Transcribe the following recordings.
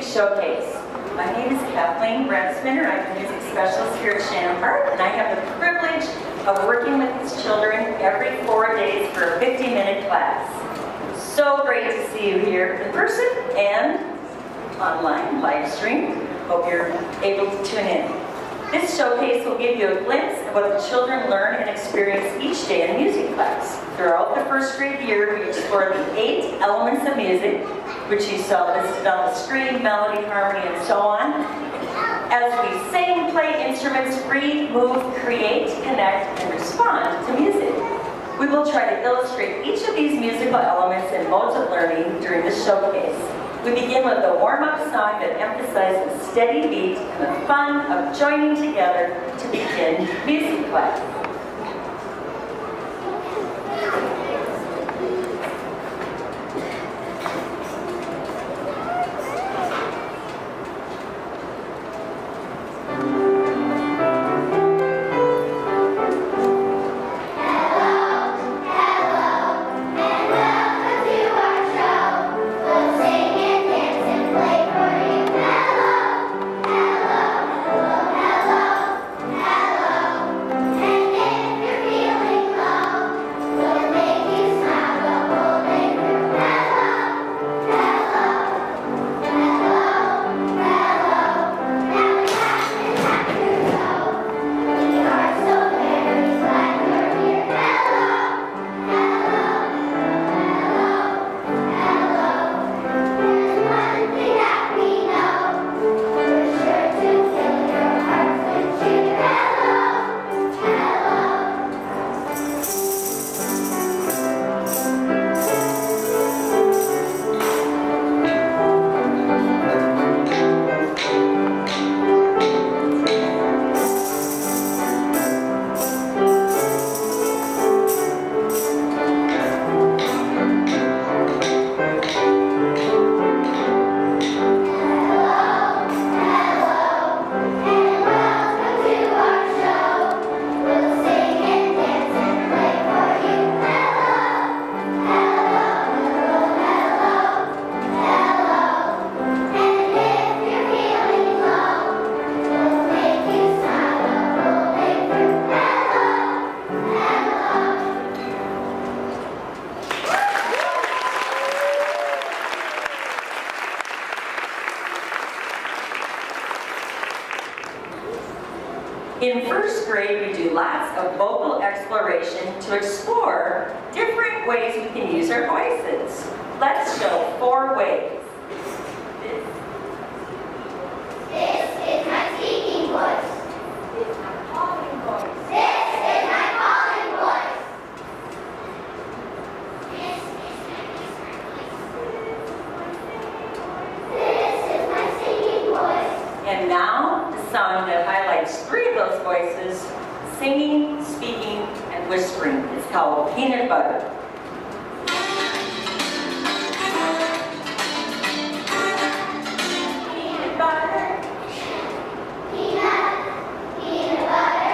Showcase. My name is Kathleen, Radspinner. I'm the music specialist here at Shannon Park, and I have the privilege of working with these children every 4 days for a 50-minute class. So great to see you here in person and online, live stream. Hope you're able to tune in. This showcase will give you a glimpse of what the children learn and experience each day in music class. Throughout the first grade year, we explore the 8 elements of music, which you saw listed on the screen: melody, harmony, and so on. As we sing, play instruments, read, move, create, connect, and respond to music. We will try to illustrate each of these musical elements and modes of learning during this showcase. We begin with a warm-up song that emphasizes steady beat and the fun of joining together to begin music class. In first grade, we do lots of vocal exploration to explore different ways we can use our voices. Let's show 4 ways. This is my speaking voice. This is my calling voice. This is my calling voice. This is my singing voice. And now, the song that highlights 3 of those voices: singing, speaking, and whispering. It's called Peanut Butter. Peanut butter. Peanut. Peanut butter.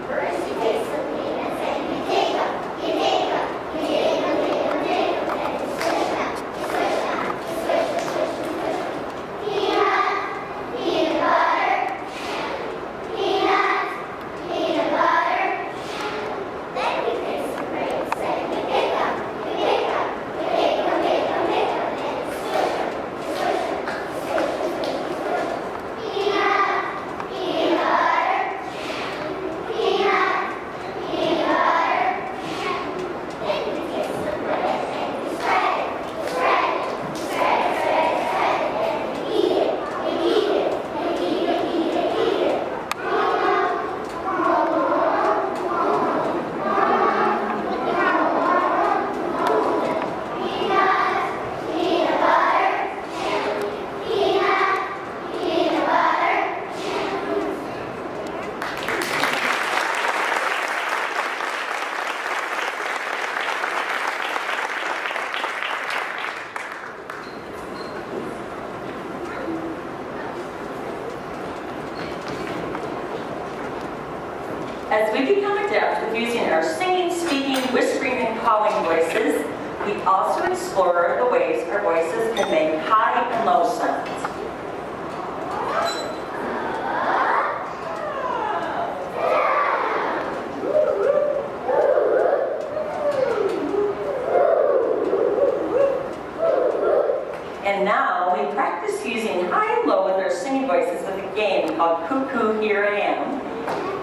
First you take some peanuts and you take them. You take them. You take them, take them, take them. And you swish them. You swish them. You swish them, swish them, swish them. Peanut. Peanut butter. Peanut. Peanut butter. Then you take some grapes and you pick them. You pick them. You pick them, pick them, pick them. And you swish them. You swish them. You swish them, swish them, swish them. Peanut. Peanut butter. Peanut. Peanut butter. Then you take some bread and you spread it. Spread it. Spread it, spread it, spread it. And you eat it. You eat it. You eat it, eat it, eat it. Peanut. Peanut butter. Peanut. Peanut butter. As we become adept with using our singing, speaking, whispering, and calling voices, we also explore the ways our voices can make high and low sounds. And now we practice using high and low with our singing voices with a game called Cuckoo, Here I Am.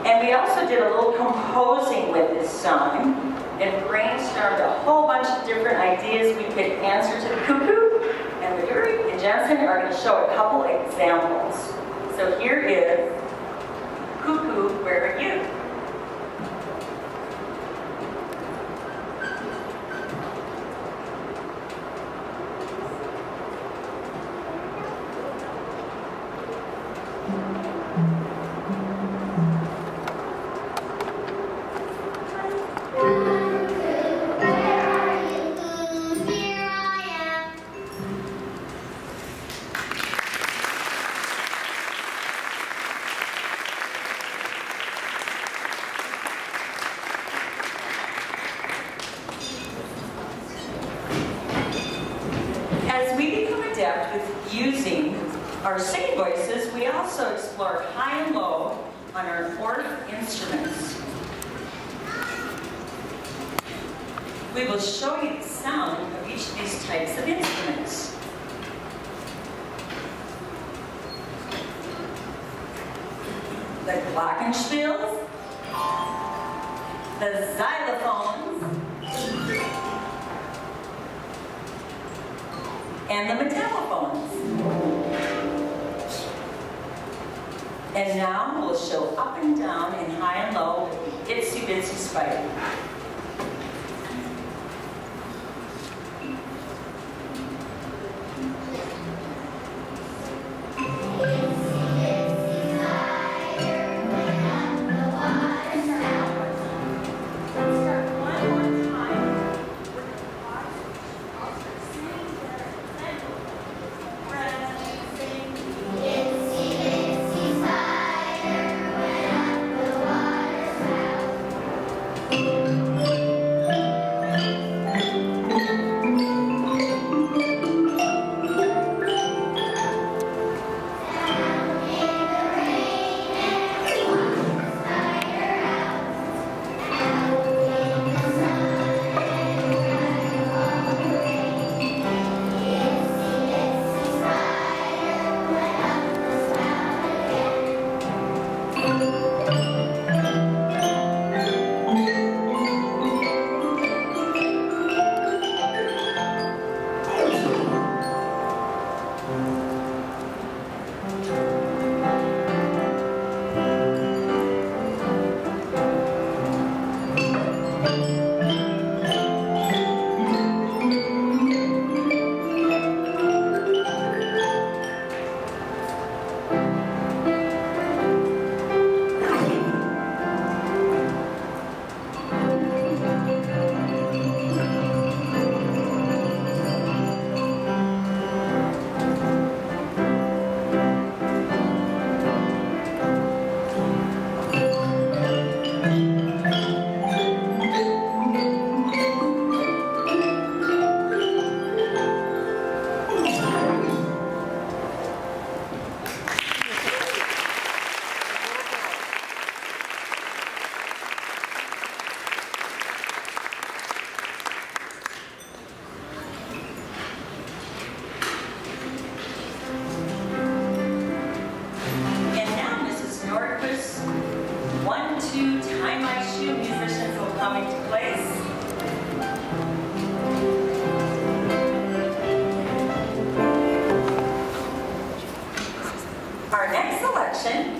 And we also did a little composing with this song and brainstormed a whole bunch of different ideas we could answer to the cuckoo. And Erik and Jensen are going to show a couple examples. So here is Cuckoo, Where Are You? As we become adept with using our singing voices, we also explore high and low on our fourth instruments. We will show you the sound of each of these types of instruments. The glockenspiels, the xylophones, and the metallophones. And now we'll show up and down and high and low with the Itsy Bitsy Spider.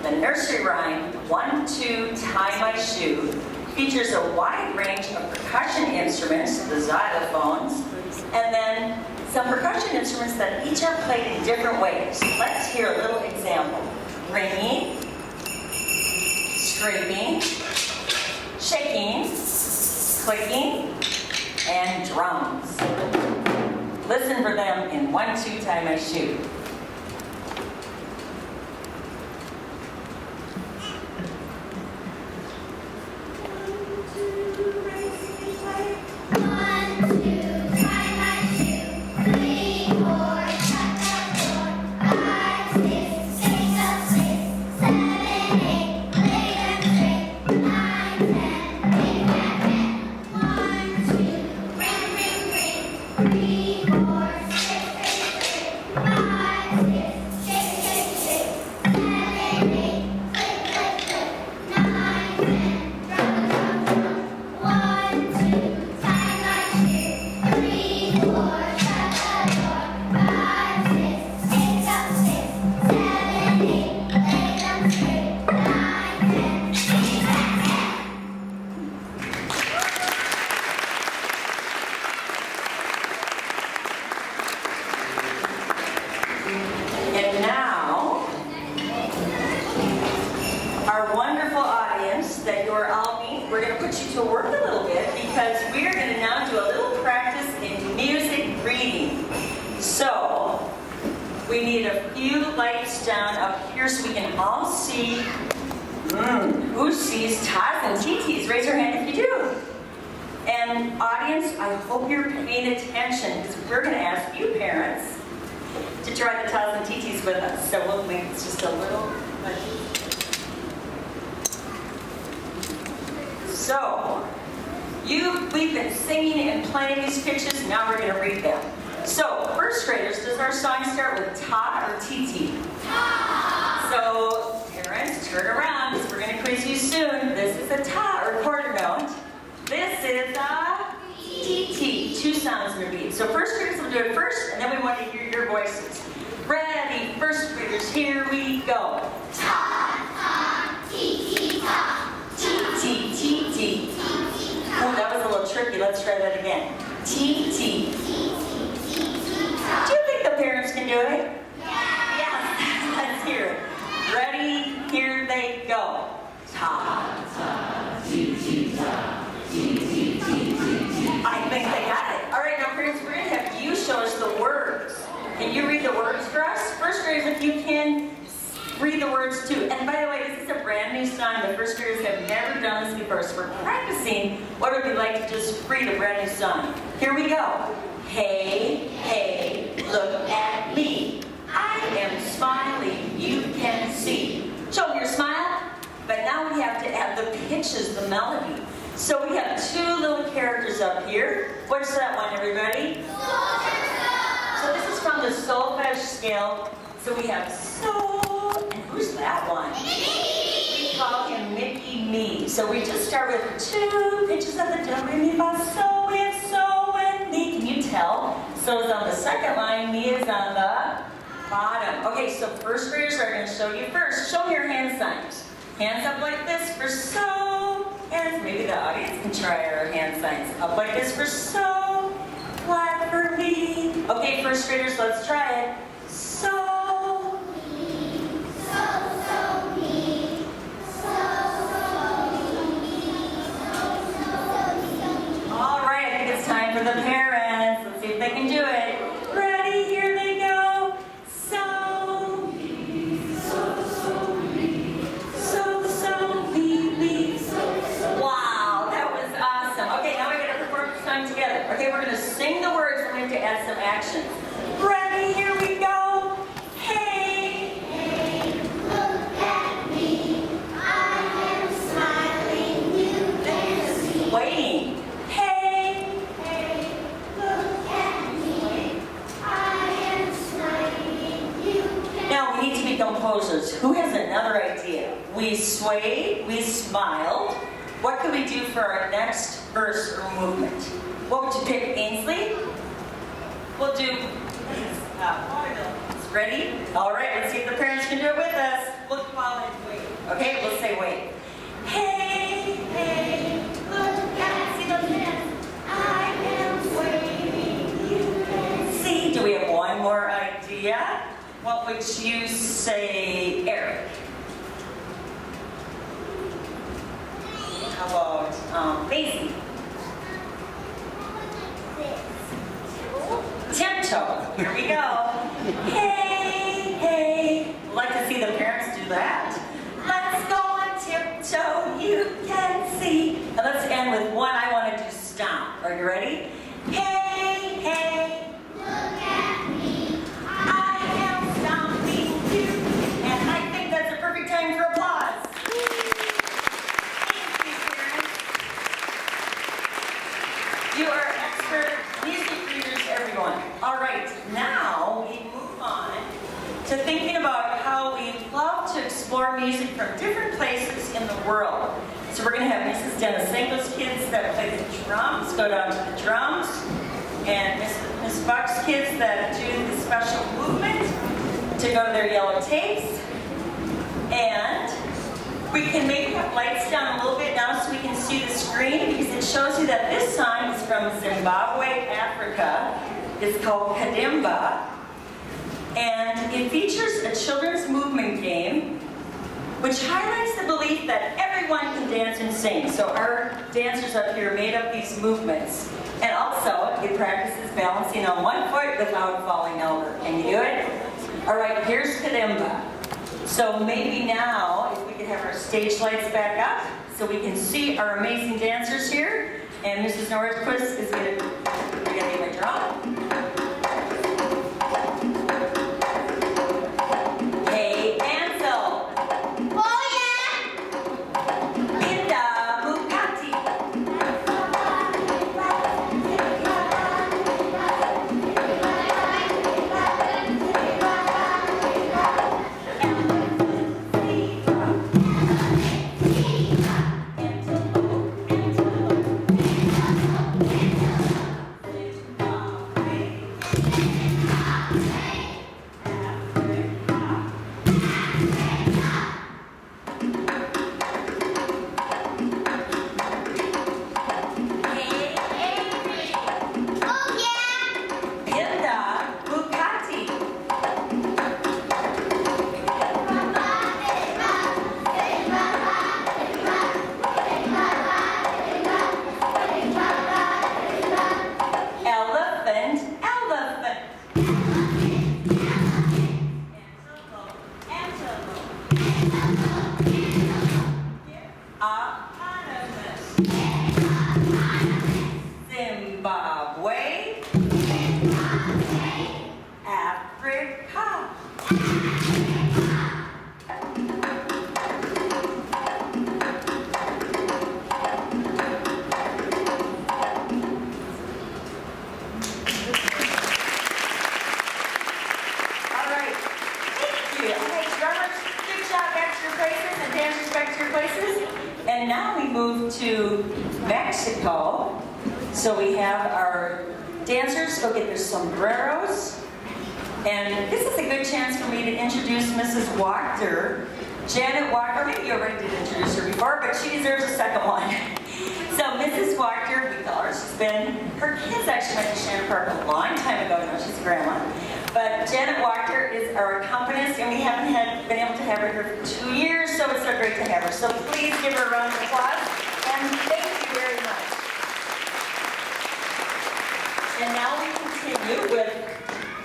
The nursery rhyme, 1, 2, Tie My Shoe, features a wide range of percussion instruments, the xylophones, and then some percussion instruments that each are played in different ways. Let's hear a little example. Ringing, scraping, shaking, clicking, and drums. Listen for them in 1, 2, Tie My Shoe. One, two, three. we're going to put you to work a little bit because we're going to now do a little practice in music reading. So, we need a few lights down up here so we can all see. Who sees Tots and TTs? Raise your hand if you do. And audience, I hope you're paying attention because we're going to ask you parents to try the Tots and TTs with us. So we'll make this just a little. So, we've been singing and playing these pitches, now we're going to read them. So, first graders, does our song start with Tot or TT? Tot! So, parents, turn around because we're going to quiz you soon. This is a Tot or quarter note. This is a TT, two sounds in a beat. So, first graders will do it first, and then we want to hear your voices. Ready, first graders, here we go. Tot, tot, TT, tot. T, T, T. Oh, that was a little tricky. Let's try that again. T, T. Do you think the parents can do it? Yeah. Let's hear it. Ready? Here they go. Ta, ta, T, T, ta. T, T, T, T, T. I think they got it. All right, now parents, we're going to have you show us the words. Can you read the words for us? First graders, if you can, read the words too. And by the way, this is a brand new song. The first graders have never done this before, so we're practicing what it would be like to just read a brand new song. Here we go. Hey, hey, look at me. I am smiling, you can see. Show me your smile. But now we have to add the pitches, the melody. So we have two little characters up here. What's that one, everybody? So this is from the solfege scale. So we have so. Who's that one? We call him Mickey Me. So we just start with two pitches of the do, re, mi, fa, so. We have so and mi. Can you tell? So is on the second line, mi is on the bottom. Okay, so first graders are going to show you first. Show me your hand signs. Hands up like this for so. And maybe the audience can try our hand signs. Up like this for so. Flat for me. Okay, first graders, let's try it. So. Time for the parents. Let's see if they can do it. Ready? Here they go. So, me. Wow, that was awesome. Okay, now we're going to perform this song together. Okay, we're going to sing the words. We're going to add some action. Ready? Here we go. Hey, hey, look at me. I am smiling. You can see. Waiting. Now we need to be composers. Who has another idea? We swayed, we smiled. What could we do for our next verse or movement? What would you pick, Ainsley? We'll do watermelons. Ready? All right, let's see if the parents can do it with us. We'll call it wait. Okay, we'll say wait. Hey, hey, look at, see those hands? I am waiting, you can see. Do we have one more idea? What would you say, Erik? How about Maisie? Tiptoe. Here we go. Hey, hey. I'd like to see the parents do that. Let's go on tiptoe. You can see. And let's end with one. I want to do stomp. Are you ready? Hey, hey. Look at me. I am stomping you. And I think that's a perfect time for applause. Thank you, parents. You are expert music readers, everyone. All right, now we move on to thinking about how we love to explore music from different places in the world. So we're going to have Mrs. Denisenko's kids that play the drums go down to the drums, and Miss Buck's kids that do the special movement to go to their yellow tapes. And we can maybe have lights down a little bit now so we can see the screen, because it shows you that this song is from Zimbabwe, Africa. It's called Kadimba. And it features a children's movement game which highlights the belief that everyone everyone can dance and sing. So our dancers up here made up these movements. And also, it practices balancing on one foot without falling over. Can you do it? All right, here's Kalimba. So maybe now, if we could have our stage lights back up so we can see our amazing dancers here. And Mrs. Nordquist is going to get my drum. Hey, Ansel. Oh yeah! Linda Mukati. Oh yeah! Linda Mukati. Elephant, elephant. Antelope. Zimbabwe. Africa. All right. Thank you. Okay, drummers, good job back to your places and dancers back to your places. And now we move to Mexico. So we have our dancers go get their sombreros. And this is a good chance for me to introduce Mrs. Wachter. Janet Wachter, maybe you already did introduce her before, but she deserves a second one. So Mrs. Wachter, we call her, her kids actually went to Shannon Park a long time ago, now she's a grandma. But Janet Wachter is our accompanist, and we haven't been able to have her here for 2 years, so it's so great to have her. So please give her a round of applause, and thank you very much. And now we continue with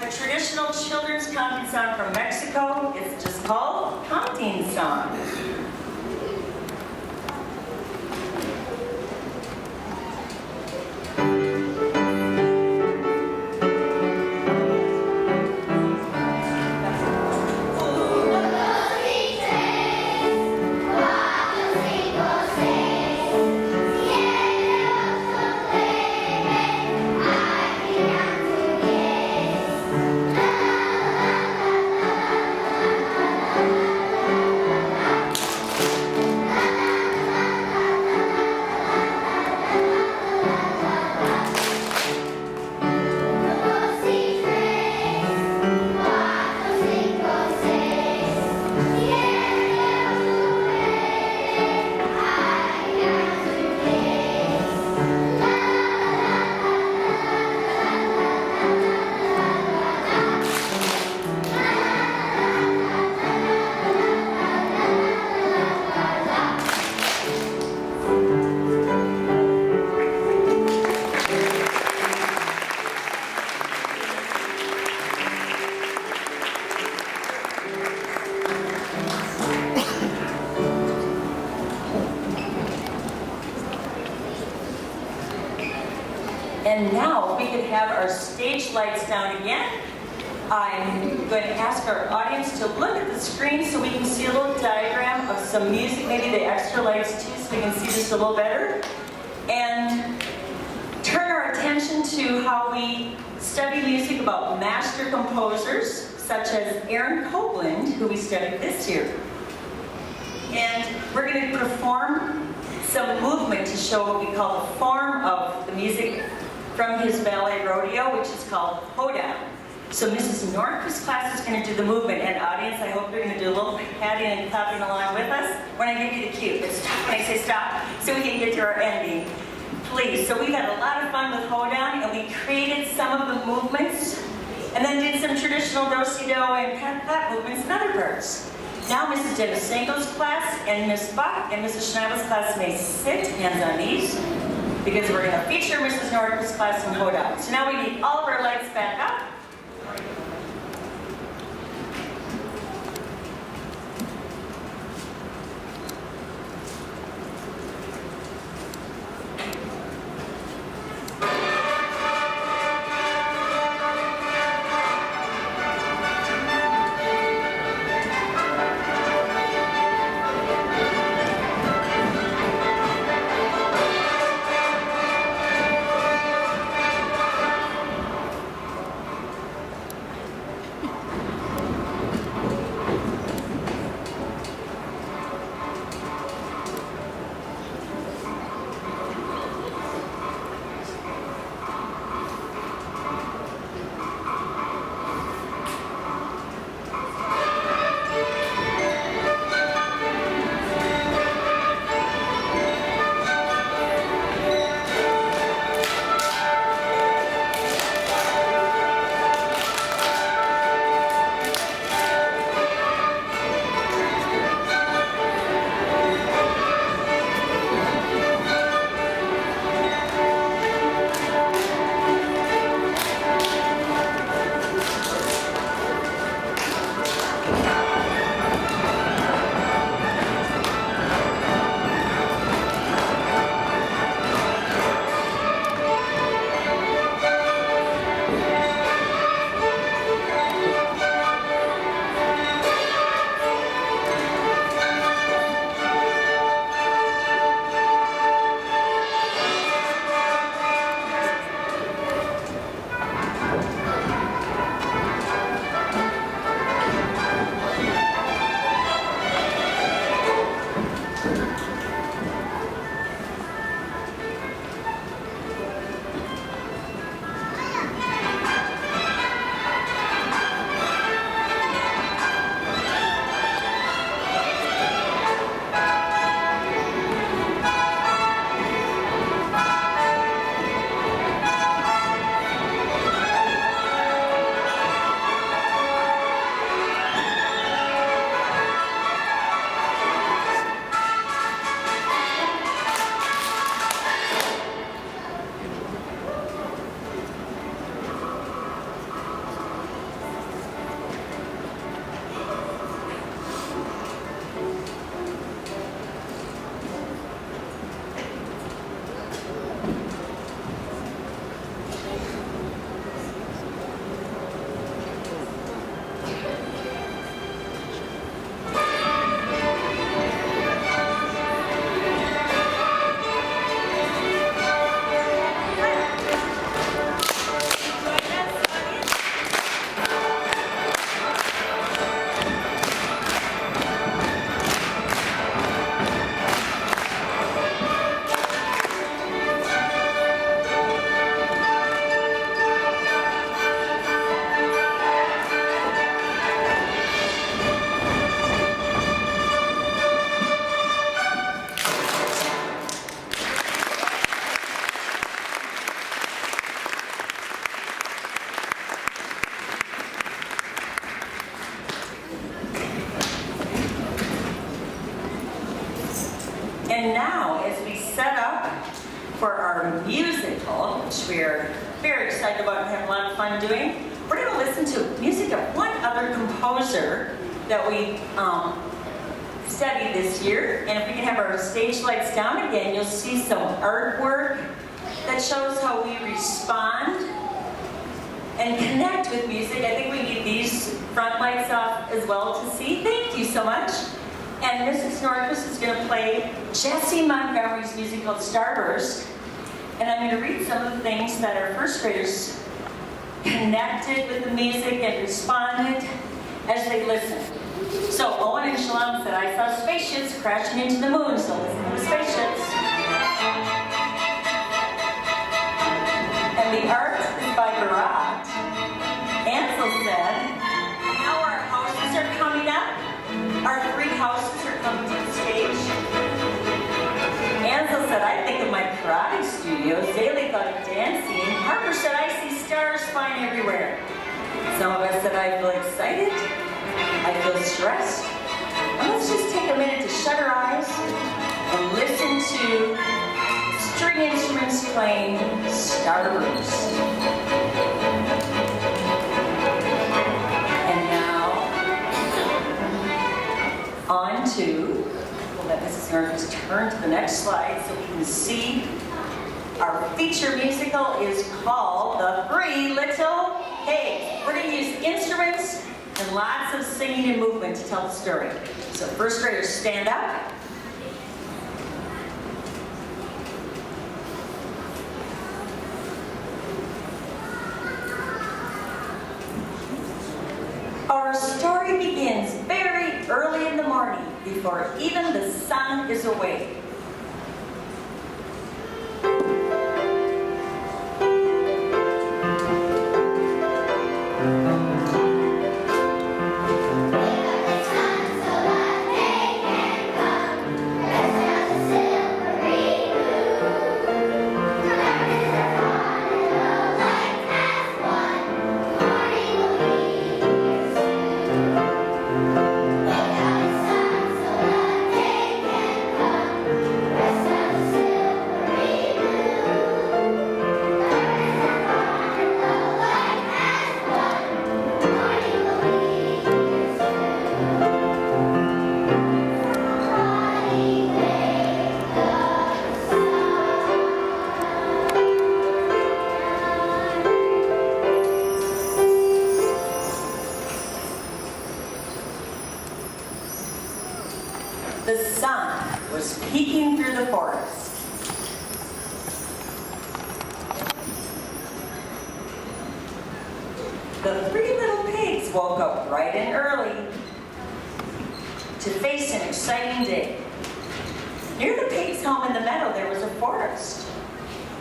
the traditional children's counting song from Mexico. It's just called Counting Song. And now, if we could have our stage lights down again, I'm going to ask our audience to look at the screen so we can see a little diagram of some music, maybe the extra lights too, so we can see this a little better. And turn our attention to how we study music about master composers, such as Aaron Copland, who we studied this year. And we're going to perform some movement to show what we call the form of the music from his ballet rodeo, which is called hoedown. So Mrs. Norquist's class is going to do the movement, and audience, I hope you're going to do a little patting and clapping along with us when I give you the cue. But stop when I say stop, so we can get to our ending. Please. So we've had a lot of fun with hoedown, and we created some of the movements, and then did some traditional do-si-do and pat-pat movements in other parts. Now Mrs. Demosenko's class and Miss Buck and Mrs. Schneider's class may sit, hands on knees, because we're going to feature Mrs. Nordquist's class in Hoedown. So now we need all of our lights back up. And now, as we set up for our musical, which we're very excited about and have a lot of fun doing, we're going to listen to music of one other composer that we studied this year. And if we can have our stage lights down again, you'll see some artwork that shows how we respond and connect with music. I think we need these front lights off as well to see. Thank you so much. And Mrs. Nordquist is going to play Jessie Montgomery's music called Starburst. And I'm going to read some of the things that our first graders connected with the music and responded as they listened. So Owen and Shalom said, I saw spaceships crashing into the moon, so listen to the spaceships. And the art is by Barat. Ansel said, now our houses are coming up. Our 3 houses are coming to the stage. Ansel said, I think of my karate studio. Zaylee thought of dancing. Harper said, I see stars flying everywhere. Some of us said, I feel excited. I feel stressed. to string instruments playing Starburst. And now, on to, we'll let Mrs. Norris turn to the next slide so we can see our feature musical is called The Three Little Pigs. We're going to use instruments and lots of singing and movement to tell the story. So first graders, stand up. Our story begins very early in the morning, before even the sun is awake. The sun was peeking through the forest. The three little pigs woke up bright and early to face an exciting day. Near the pigs' home in the meadow, there was a forest.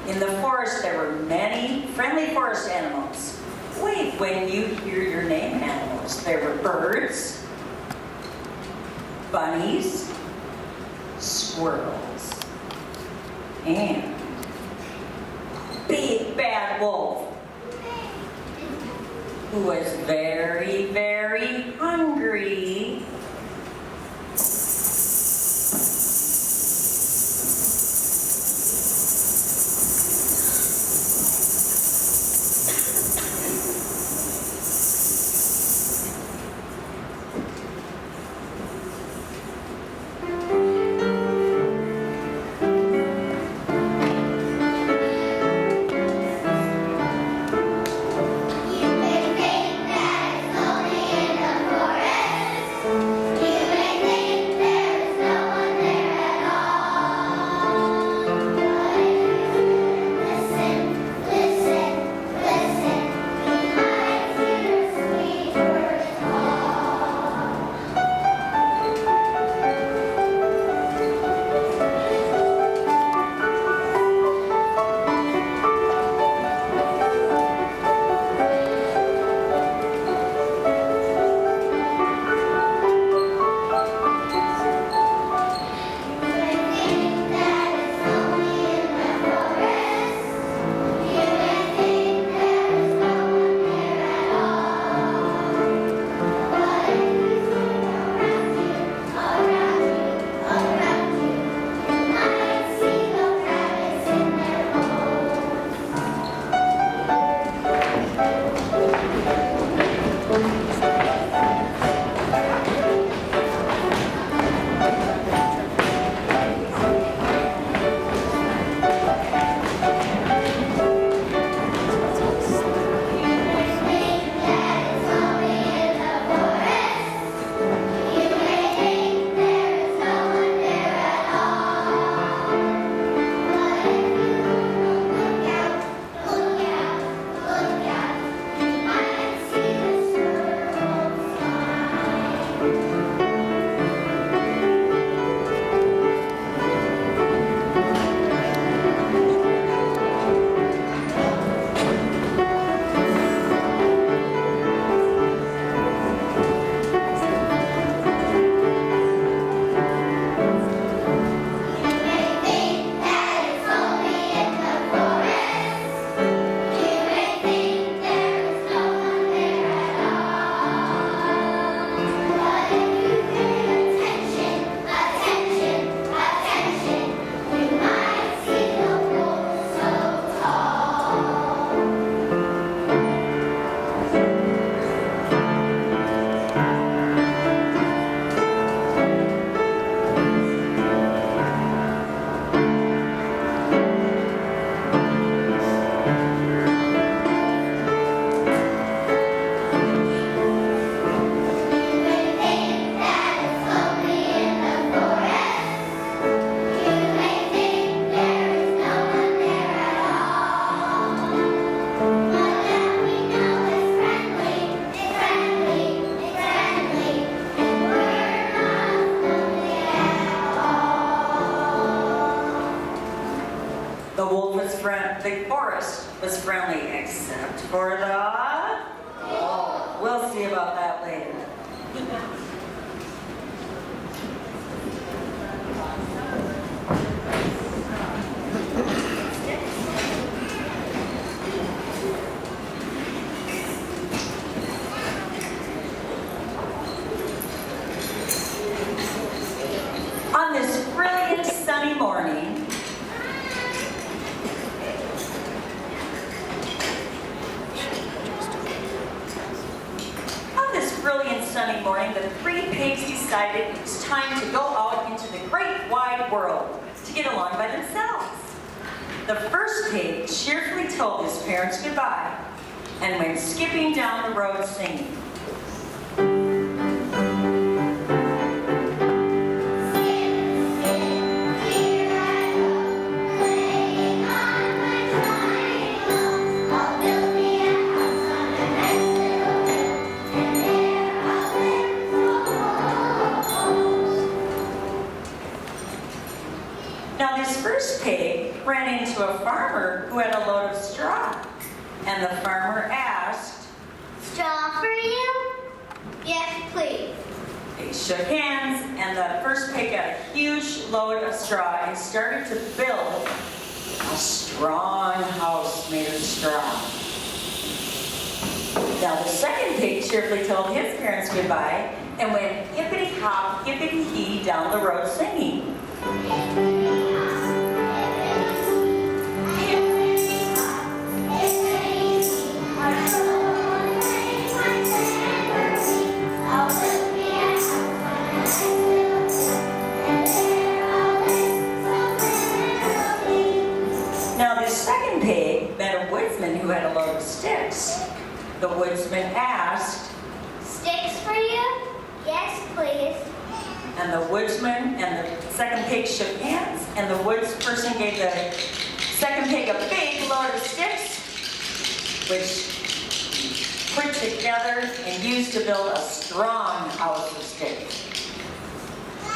In the forest, there were many friendly forest animals. Wait, when you hear your name, animals, there were birds, bunnies, squirrels, and a big bad wolf who was very, very hungry. You may think that it's only in the forest. the big forest was friendly, except for the... Oh, we'll see about that later. On this brilliant sunny morning, the three pigs decided it was time to go out into the great wide world to get along by themselves. The first pig cheerfully told his parents goodbye and went skipping down the road singing. Now this first pig ran into a farmer who had a load of straw, and the farmer asked, "Straw for you?" "Yes, please." They shook hands, and the first pig got a huge load of straw and started to build a strong house made of straw. Now the second pig cheerfully told his parents goodbye and went hippity-hop, hippity-hee down the road singing. Now the second pig met a woodsman who had a load of sticks. The woodsman asked, "Sticks for you?" "Yes, please." and the woodsman and the second pig shook hands, and the woods person gave the second pig a big load of sticks, which put together and used to build a strong house of sticks.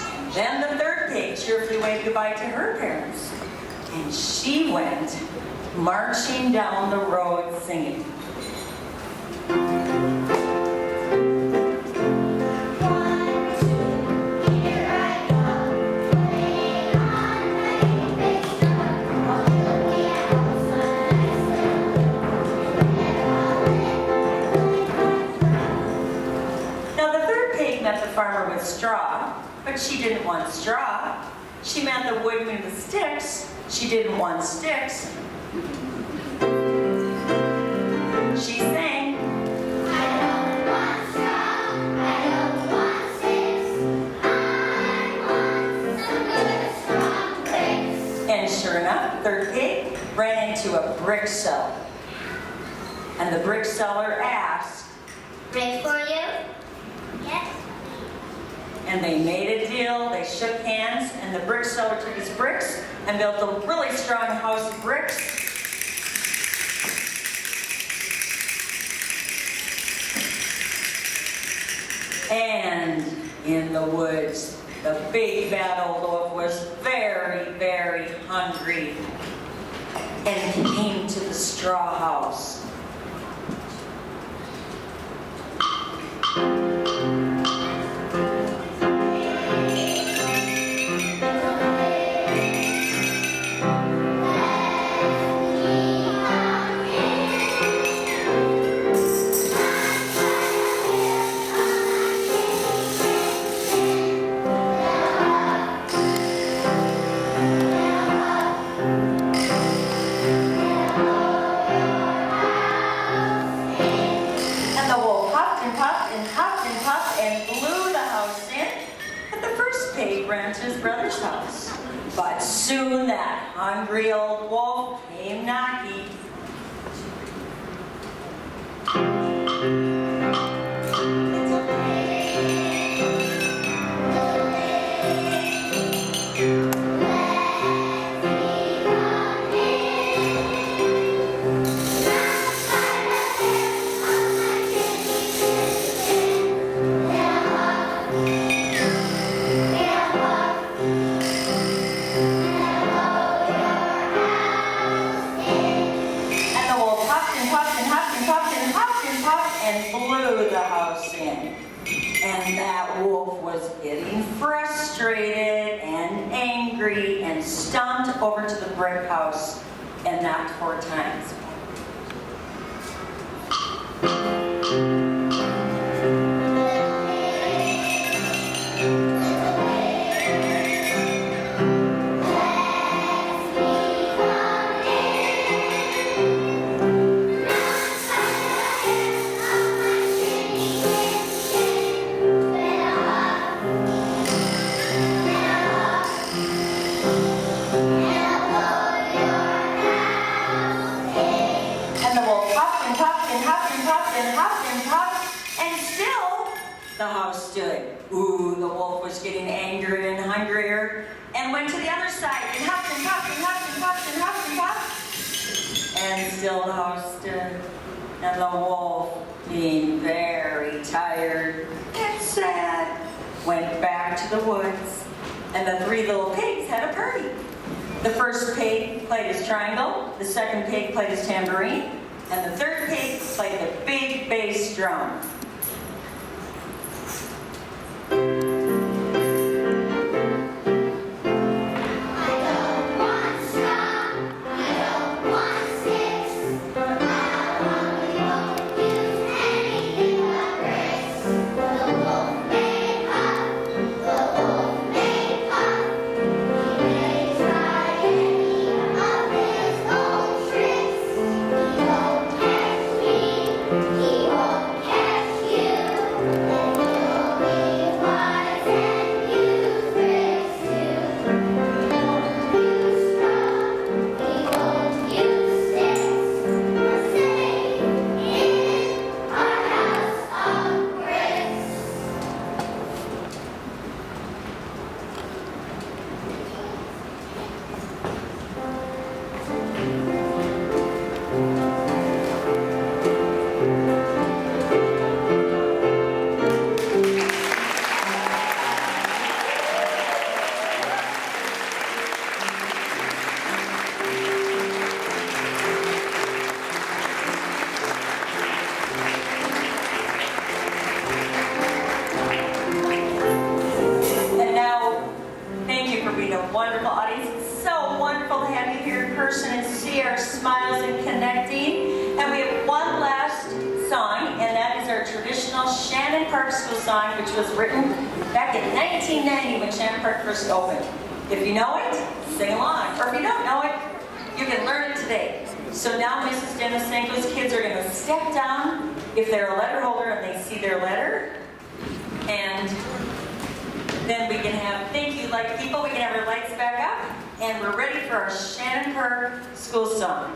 And then the third pig cheerfully waved goodbye to her parents, and she went marching down the road singing. Met the farmer with straw, but she didn't want straw. She met the woodman with sticks. She didn't want sticks. She sang, "I don't want straw, I don't want sticks, I want some good strong bricks." And sure enough, third pig ran into a brick seller. And the brick seller asked, "Bricks for you?" "Yes." And they made a deal, they shook hands, and the brick seller took his bricks and built a really strong house of bricks. And in the woods, the big bad old wolf was very, very hungry and came to the straw house. Ran to his brother's house. But soon that hungry old wolf came knocking. Yeah. frustrated and angry and stomped over to the brick house and knocked 4 times. The house stood. Ooh, the wolf was getting angrier and hungrier and went to the other side and huffed and puffed and huffed and puffed and huffed and puffed. And still the house stood. And the wolf, being very tired and sad, went back to the woods. And the 3 little pigs had a party. The first pig played his triangle, the second pig played his tambourine, and the third pig played the big bass drum. Wonderful audience. It's so wonderful to have you here in person and see our smiles and connecting. And we have one last song, and that is our traditional Shannon Park School song, which was written back in 1990 when Shannon Park first opened. If you know it, sing along. Or if you don't know it, you can learn it today. So now Mrs. Denisenko's kids are going to step down if they're a letter holder and they see their letter. And then we can have thank you like people, we can have our lights back up, and we're ready for our Shannon Park School song.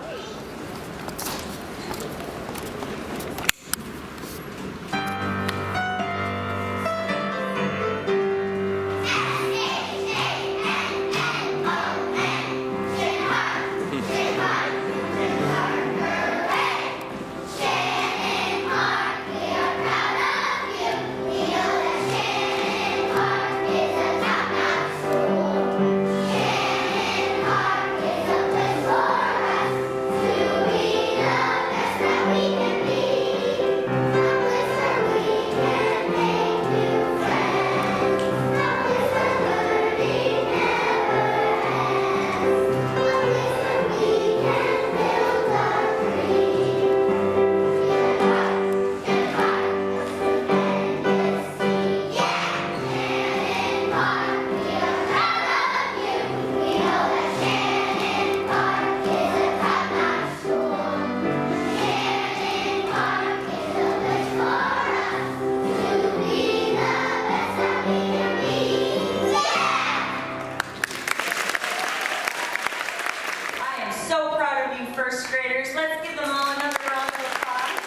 First graders, let's give them all another round of applause.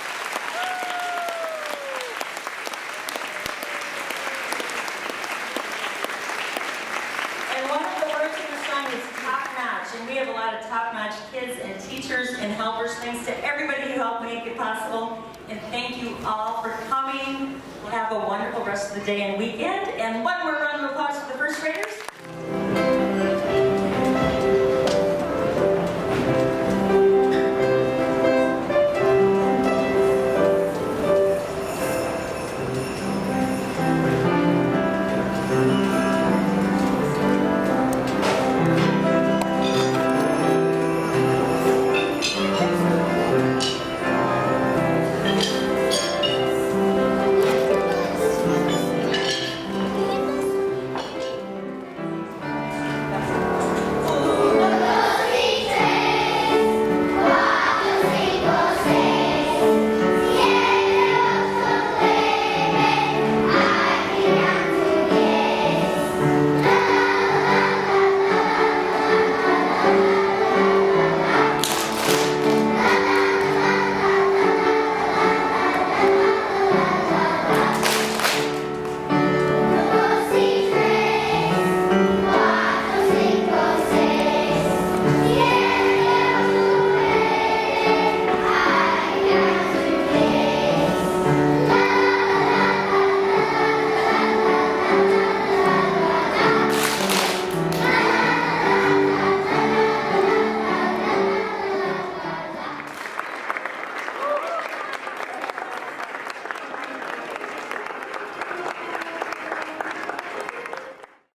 And one of the words of the song is top-notch, and we have a lot of top-notch kids and teachers and helpers. Thanks to everybody who helped make it possible, and thank you all for coming. Have a wonderful rest of the day and weekend, and one more round of applause.